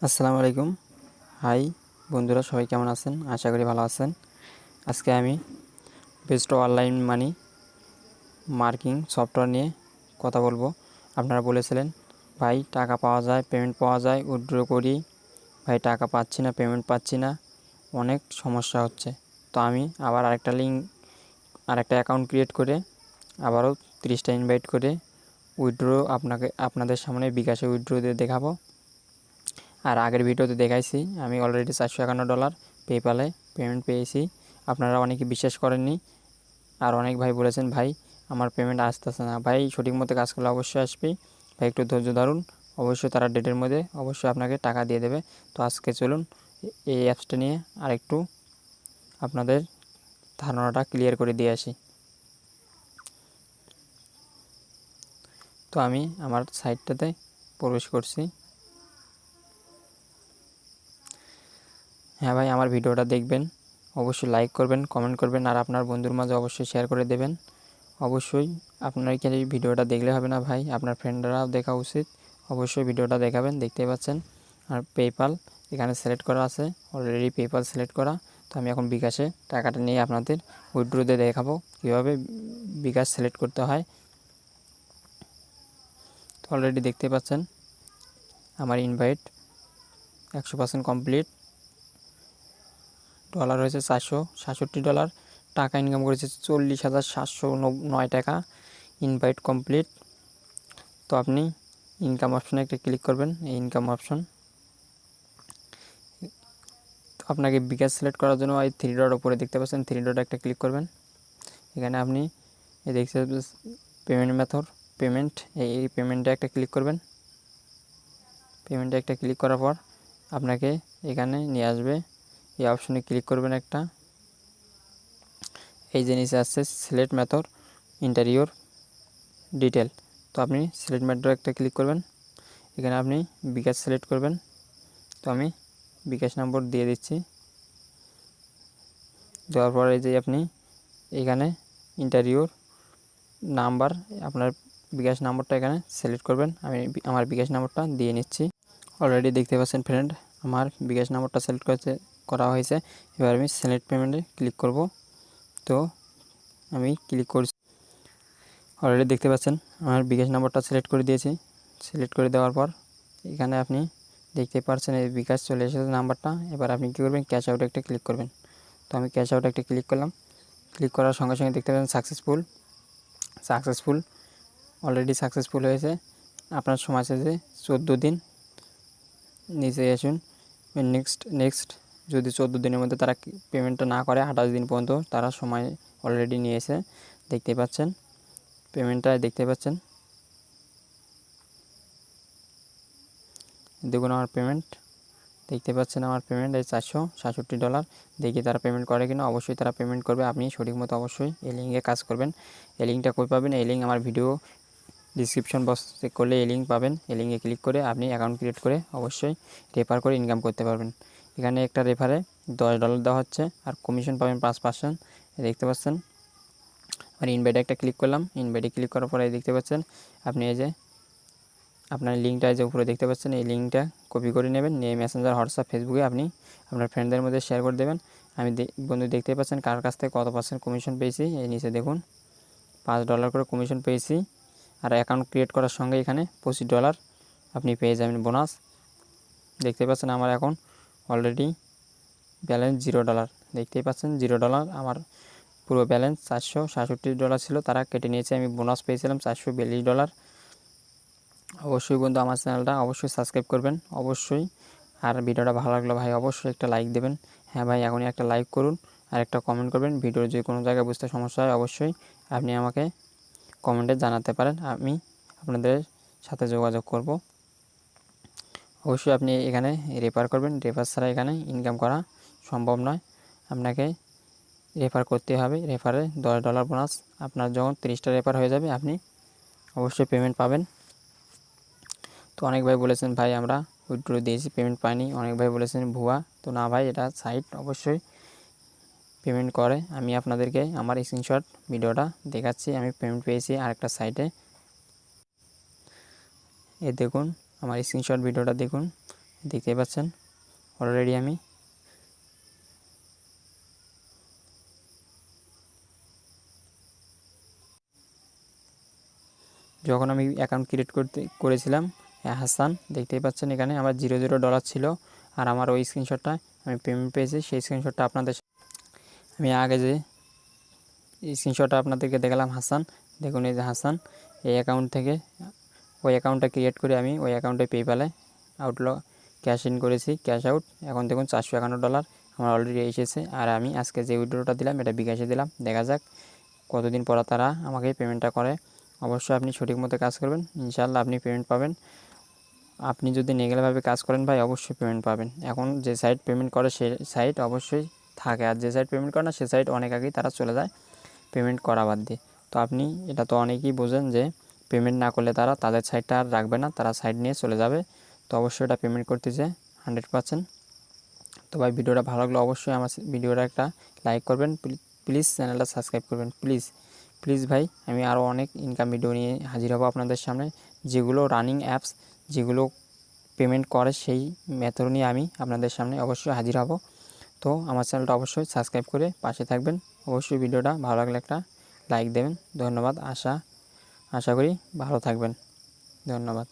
আসসালামু আলাইকুম। হাই বন্ধুরা, সবাই কেমন আছেন? আশা করি ভালো আছেন। আজকে আমি best online money marking software নিয়ে কথা বলবো। আপনারা বলেছিলেন ভাই টাকা পাওয়া যায়, পেমেন্ট পাওয়া যায়, উইথড্র করি, ভাই টাকা পাচ্ছি না, পেমেন্ট পাচ্ছি না, অনেক সমস্যা হচ্ছে। তো আমি আবার আরেকটা অ্যাকাউন্ট ক্রিয়েট করে আবারও 30টা ইনভাইট করে উইথড্র আপনাদের সামনে বিকাশে উইথড্র দিয়ে দেখাবো। আর আগের ভিডিওতে দেখাইছি আমি অলরেডি $451 পেপ্যালে পেমেন্ট পেয়েছি। আপনারা অনেকে বিশ্বাস করেননি, আর অনেক ভাই বলেছেন ভাই আমার পেমেন্ট আসতেছে না। ভাই সঠিক মতো কাজ করলে অবশ্যই আসবে, ভাই একটু ধৈর্য ধরুন, অবশ্যই তারা ডেটের মধ্যে অবশ্যই আপনাকে টাকা দিয়ে দেবে। তো আজকে চলুন এই অ্যাপসটা নিয়ে আরেকটু আপনাদের ধারণাটা ক্লিয়ার করে দিয়ে আসি। তো আমি আমার সাইটটাতে প্রবেশ করছি। হ্যাঁ ভাই, আমার ভিডিওটা দেখবেন, অবশ্যই লাইক করবেন, কমেন্ট করবেন, আর আপনার বন্ধুর মাঝে অবশ্যই শেয়ার করে দেবেন। অবশ্যই আপনার কি এই ভিডিওটা দেখলে হবে না ভাই, আপনার ফ্রেন্ডরাও দেখা উচিত। অবশ্যই ভিডিওটা দেখাবেন। দেখতেই পাচ্ছেন আর পেপ্যাল এখানে সিলেক্ট করা আছে, অলরেডি পেপ্যাল সিলেক্ট করা। তো আমি এখন বিকাশে টাকাটা নিয়ে আপনাদের উইথড্রোতে দেখাবো কীভাবে বিকাশ সিলেক্ট করতে হয়। তো অলরেডি দেখতে পাচ্ছেন আমার ইনভাইট 100% কমপ্লিট। ডলার হয়েছে $467, টাকা ইনকাম করেছে 40,709 টাকা। Invite complete. তো আপনি ইনকাম অপশানে একটা ক্লিক করবেন, এই ইনকাম অপশন। তো আপনাকে বিকাশ সিলেক্ট করার জন্য এই 3 ডট উপরে দেখতে পাচ্ছেন, 3 ডট একটা ক্লিক করবেন। এখানে আপনি এই দেখতে পেমেন্ট মেথড, এই পেমেন্টে একটা ক্লিক করবেন। পেমেন্টে একটা ক্লিক করার পর আপনাকে এখানে নিয়ে আসবে, এই অপশনে ক্লিক করবেন একটা। এই যে নিচে আসছে সিলেক্ট মেথড ইন্টারিওর ডিটেল। তো আপনি সিলেক্ট মেথড একটা ক্লিক করবেন, এখানে আপনি বিকাশ সিলেক্ট করবেন। তো আমি বিকাশ নম্বর দিয়ে দিচ্ছি। দেওয়ার পর এই যে আপনি এখানে ইন্টারভিউর নাম্বার, আপনার বিকাশ নম্বরটা এখানে সিলেক্ট করবেন। আমি আমার বিকাশ নম্বরটা দিয়ে নিচ্ছি। অলরেডি দেখতে পাচ্ছেন ফ্রেন্ড, আমার বিকাশ নম্বরটা সিলেক্ট করা হয়েছে। এবার আমি সিলেক্ট পেমেন্টে ক্লিক করব। তো আমি ক্লিক করছি। অলরেডি দেখতে পাচ্ছেন আমার বিকাশ নম্বরটা সিলেক্ট করে দিয়েছি। সিলেক্ট করে দেওয়ার পর এখানে আপনি দেখতে পাচ্ছেন এই বিকাশ চলে এসেছে নাম্বারটা। এবার আপনি কী করবেন, ক্যাশ আউটে একটা ক্লিক করবেন। তো আমি ক্যাশ আউটে একটা ক্লিক করলাম। ক্লিক করার সঙ্গে সঙ্গে দেখতে পাচ্ছেন সাকসেসফুল অলরেডি সাকসেসফুল হয়েছে। আপনার সময় আছে যে 14 দিন। নিচে আসুন, নেক্সট যদি 14 দিনের মধ্যে তারা পেমেন্টটা না করে 28 দিন পর্যন্ত তারা সময় অলরেডি নিয়েছে। দেখতে পাচ্ছেন পেমেন্টটা, দেখতে পাচ্ছেন দেখুন আমার পেমেন্ট, দেখতে পাচ্ছেন আমার পেমেন্ট এই $467। দেখি তারা পেমেন্ট করে কিনা। অবশ্যই তারা পেমেন্ট করবে, আপনি সঠিক মতো অবশ্যই এই লিঙ্কে কাজ করবেন। এই লিঙ্কটা কই পাবেন? এই লিঙ্ক আমার ভিডিও ডিসক্রিপশন বক্স চেক করলে এই লিঙ্ক পাবেন। এই লিঙ্কে ক্লিক করে আপনি অ্যাকাউন্ট ক্রিয়েট করে অবশ্যই রেফার করে ইনকাম করতে পারবেন। এখানে একটা রেফারে $10 দেওয়া হচ্ছে, আর কমিশন পাবেন 5%। দেখতে পাচ্ছেন আর ইনভাইটে একটা ক্লিক করলাম। ইনভাইটে ক্লিক করার পরে দেখতে পাচ্ছেন আপনি এই যে আপনার লিঙ্কটা যে উপরে দেখতে পাচ্ছেন, এই লিঙ্কটা কপি করে নেবেন, নিয়ে মেসেঞ্জার, হোয়াটসঅ্যাপ, ফেসবুকে আপনি আপনার ফ্রেন্ডদের মধ্যে শেয়ার করে দেবেন। আমি বন্ধু দেখতে পাচ্ছেন কার কাছ থেকে কত % কমিশন পেয়েছি। এই নিচে দেখুন $5 করে কমিশন পেয়েছি। আর অ্যাকাউন্ট ক্রিয়েট করার সঙ্গে এখানে $25 আপনি পেয়ে যাবেন বোনাস। দেখতে পাচ্ছেন আমার এখন অলরেডি ব্যালেন্স $0। দেখতেই পাচ্ছেন $0। আমার পুরো ব্যালেন্স $467 ছিল, তারা কেটে নিয়েছে। আমি বোনাস পেয়েছিলাম $442। অবশ্যই বন্ধু আমার চ্যানেলটা অবশ্যই সাবস্ক্রাইব করবেন অবশ্যই। আর ভিডিওটা ভালো লাগলো ভাই অবশ্যই একটা লাইক দেবেন। হ্যাঁ ভাই, এখনই একটা লাইক করুন আর একটা কমেন্ট করবেন। ভিডিওর যে কোনো জায়গায় বুঝতে সমস্যা হয় অবশ্যই আপনি আমাকে কমেন্টে জানাতে পারেন, আমি আপনাদের সাথে যোগাযোগ করব। অবশ্যই আপনি এখানে রেফার করবেন, রেফার ছাড়া এখানে ইনকাম করা সম্ভব নয়। আপনাকে রেফার করতে হবে, রেফারে $10 বোনাস। আপনার যখন 30টা রেফার হয়ে যাবে আপনি অবশ্যই পেমেন্ট পাবেন। তো অনেক ভাই বলেছেন ভাই আমরা উইথড্র দিয়েছি পেমেন্ট পাইনি, অনেক ভাই বলেছেন ভুয়া। তো না ভাই, এটা সাইট অবশ্যই পেমেন্ট করে। আমি আপনাদেরকে আমার স্ক্রিনশট ভিডিওটা দেখাচ্ছি, আমি পেমেন্ট পেয়েছি আরেকটা সাইটে। দেখুন আমার স্ক্রিনশট ভিডিওটা দেখুন, দেখতেই পাচ্ছেন অলরেডি আমি যখন আমি অ্যাকাউন্ট ক্রিয়েট করেছিলাম হাসান, দেখতেই পাচ্ছেন এখানে আমার $0 ছিল। আর আমার ওই স্ক্রিনশটটা আমি পেমেন্ট পেয়েছি, সেই স্ক্রিনশটটা আমি আগে যে স্ক্রিনশটটা আপনাদেরকে দেখালাম হাসান, দেখুন এই যে হাসান এই অ্যাকাউন্ট থেকে ওই অ্যাকাউন্টটা ক্রিয়েট করে আমি ওই অ্যাকাউন্টে পেপ্যালে ক্যাশ ইন করেছি, ক্যাশ আউট। এখন দেখুন $451 আমার অলরেডি এসেছে। আর আমি আজকে যে উইথড্রটা দিলাম এটা বিকাশে দিলাম, দেখা যাক কতদিন পর তারা আমাকে পেমেন্টটা করে। অবশ্যই আপনি সঠিক মতো কাজ করবেন, ইনশাআল্লাহ আপনি পেমেন্ট পাবেন। আপনি যদি নেগেলভাবে কাজ করেন ভাই অবশ্যই পেমেন্ট পাবেন। এখন যে সাইট পেমেন্ট করে সে সাইট অবশ্যই থাকে, আর যে সাইট পেমেন্ট করে না সে সাইট অনেক আগেই তারা চলে যায় পেমেন্ট করা বাদ দিয়ে। তো আপনি এটা তো অনেকেই বোঝেন যে পেমেন্ট না করলে তারা তাদের সাইটটা আর রাখবে না, তারা সাইট নিয়ে চলে যাবে। তো অবশ্যই এটা পেমেন্ট করতেছে 100%। তো ভাই ভিডিওটা ভালো লাগলে অবশ্যই আমার ভিডিওটা একটা লাইক করবেন, প্লিজ চ্যানেলটা সাবস্ক্রাইব করবেন প্লিজ প্লিজ ভাই। আমি আরও অনেক ইনকাম ভিডিও নিয়ে হাজির হব আপনাদের সামনে, যেগুলো রানিং অ্যাপস, যেগুলো পেমেন্ট করে সেই মেথড নিয়ে আমি আপনাদের সামনে অবশ্যই হাজির হব। তো আমার চ্যানেলটা অবশ্যই সাবস্ক্রাইব করে পাশে থাকবেন। অবশ্যই ভিডিওটা ভালো লাগলে একটা লাইক দেবেন। ধন্যবাদ। আশা করি ভালো থাকবেন। ধন্যবাদ।